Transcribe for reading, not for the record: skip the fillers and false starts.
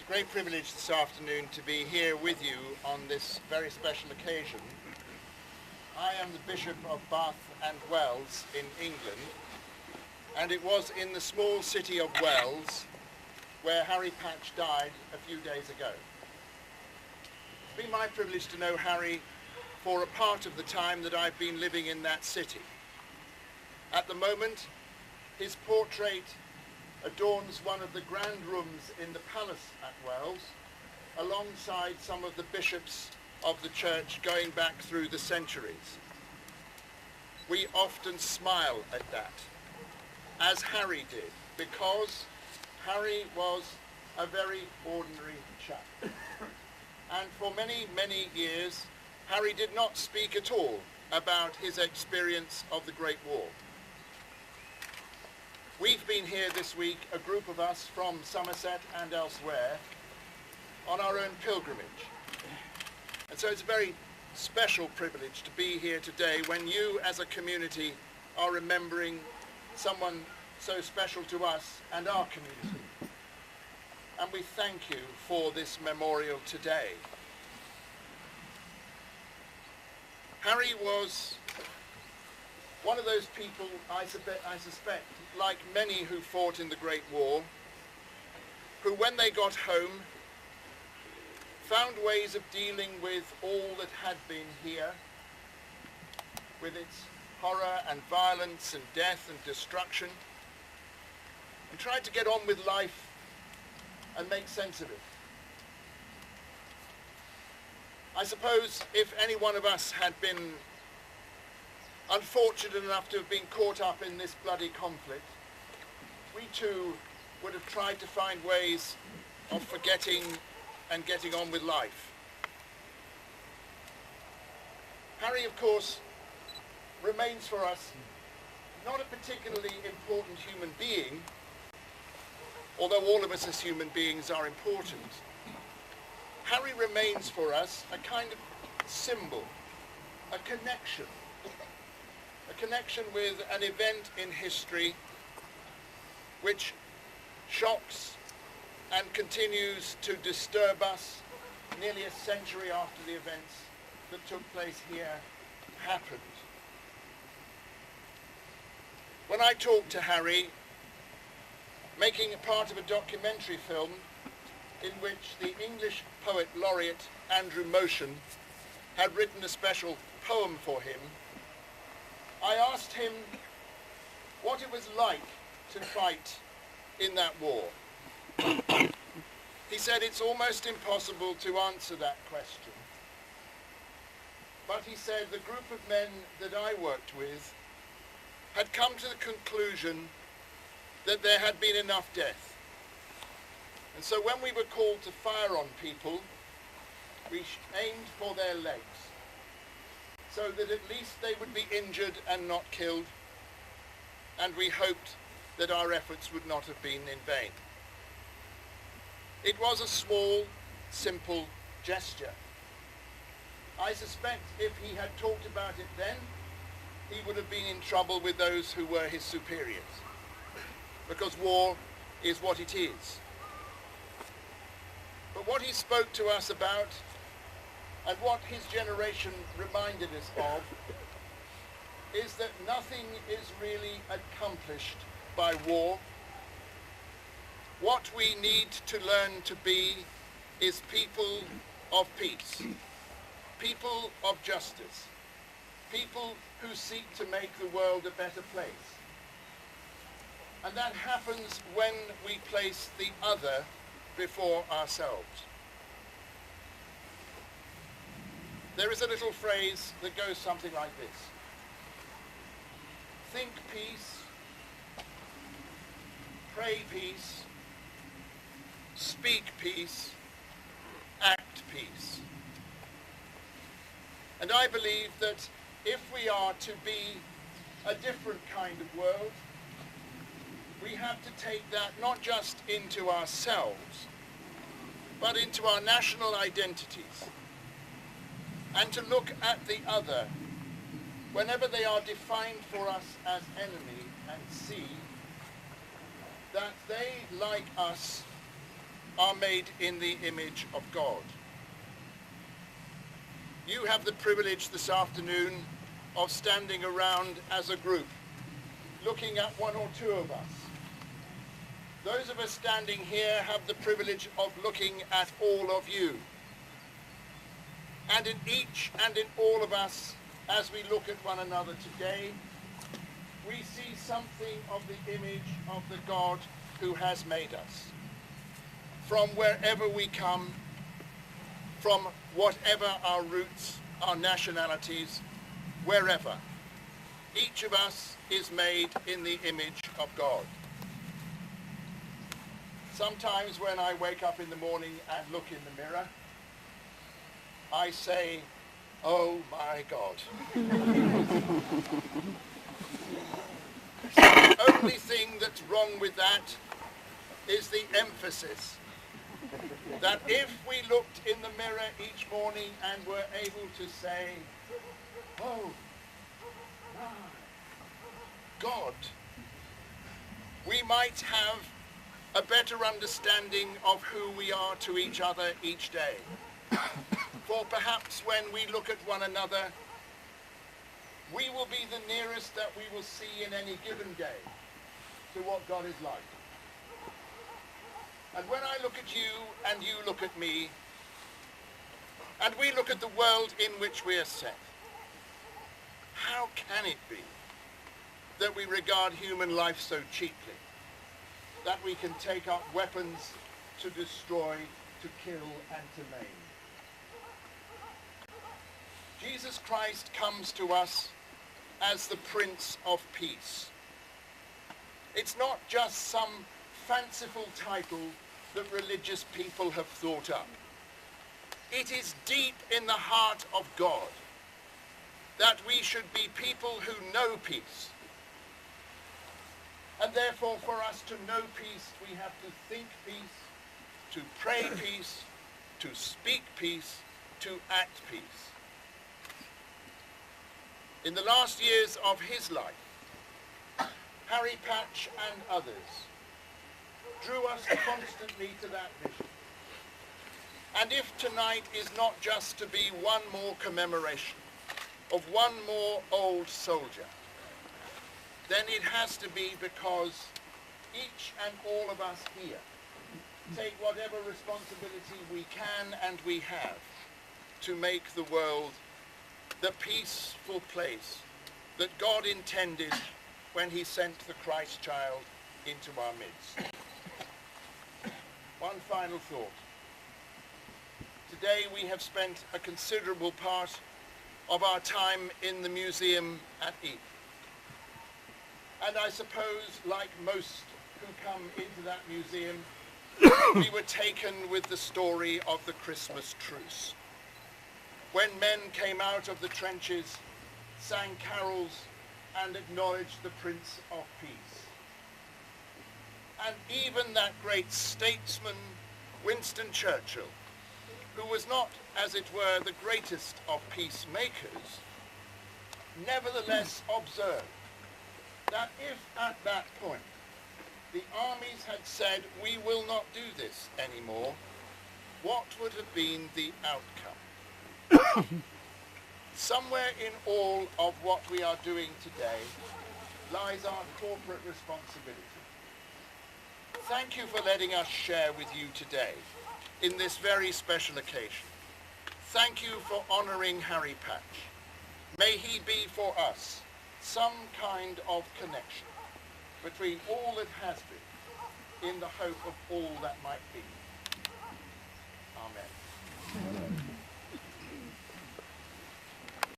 Great privilege this afternoon to be here with you on this very special occasion. I am the Bishop of Bath and Wells in England, and it was in the small city of Wells where Harry Patch died a few days ago. It's been my privilege to know Harry for a part of the time that I've been living in that city. At the moment, his portrait adorns one of the grand rooms in the palace at Wells, alongside some of the bishops of the church going back through the centuries. We often smile at that, as Harry did, because Harry was a very ordinary chap. And for many, many years, Harry did not speak at all about his experience of the Great War. We've been here this week, a group of us from Somerset and elsewhere, on our own pilgrimage. And so it's a very special privilege to be here today when you as a community are remembering someone so special to us and our community. And we thank you for this memorial today. Harry was one of those people, I suspect, like many who fought in the Great War, who when they got home found ways of dealing with all that had been here, with its horror and violence and death and destruction, and tried to get on with life and make sense of it. I suppose if any one of us had been unfortunate enough to have been caught up in this bloody conflict, we too would have tried to find ways of forgetting and getting on with life. Harry, of course, remains for us not a particularly important human being, although all of us as human beings are important. Harry remains for us a kind of symbol, a connection with an event in history which shocks and continues to disturb us nearly a century after the events that took place here happened. When I talked to Harry, making a part of a documentary film in which the English poet laureate Andrew Motion had written a special poem for him, I asked him what it was like to fight in that war. He said it's almost impossible to answer that question. But he said the group of men that I worked with had come to the conclusion that there had been enough death. And so when we were called to fire on people, we aimed for their legs, so that at least they would be injured and not killed, and we hoped that our efforts would not have been in vain. It was a small, simple gesture. I suspect if he had talked about it then, he would have been in trouble with those who were his superiors, because war is what it is. But what he spoke to us about, and what his generation reminded us of, is that nothing is really accomplished by war. What we need to learn to be is people of peace, people of justice, people who seek to make the world a better place. And that happens when we place the other before ourselves. There is a little phrase that goes something like this: think peace, pray peace, speak peace, act peace. And I believe that if we are to be a different kind of world, we have to take that not just into ourselves, but into our national identities, and to look at the other whenever they are defined for us as enemy, and see that they, like us, are made in the image of God. You have the privilege this afternoon of standing around as a group, looking at one or two of us. Those of us standing here have the privilege of looking at all of you. And in each and in all of us, as we look at one another today, we see something of the image of the God who has made us. From wherever we come, from whatever our roots, our nationalities, wherever, each of us is made in the image of God. Sometimes when I wake up in the morning and look in the mirror, I say, oh my God. The only thing that's wrong with that is the emphasis. That if we looked in the mirror each morning and were able to say, oh my God, we might have a better understanding of who we are to each other each day. For perhaps when we look at one another, we will be the nearest that we will see in any given day to what God is like. And when I look at you and you look at me, and we look at the world in which we are set, how can it be that we regard human life so cheaply, that we can take up weapons to destroy, to kill, and to maim? Jesus Christ comes to us as the Prince of Peace. It's not just some fanciful title that religious people have thought up. It is deep in the heart of God that we should be people who know peace. And therefore, for us to know peace, we have to think peace, to pray peace, to speak peace, to act peace. In the last years of his life, Harry Patch and others drew us constantly to that vision. And if tonight is not just to be one more commemoration of one more old soldier, then it has to be because each and all of us here take whatever responsibility we can and we have to make the world the peaceful place that God intended when he sent the Christ child into our midst. One final thought. Today we have spent a considerable part of our time in the museum at Ypres. And I suppose, like most who come into that museum, we were taken with the story of the Christmas truce, when men came out of the trenches, sang carols, and acknowledged the Prince of Peace. And even that great statesman, Winston Churchill, who was not, as it were, the greatest of peacemakers, nevertheless observed that if at that point the armies had said, we will not do this anymore, what would have been the outcome? Somewhere in all of what we are doing today lies our corporate responsibility. Thank you for letting us share with you today in this very special occasion. Thank you for honouring Harry Patch. May he be for us some kind of connection between all that has been in the hope of all that might be. Amen.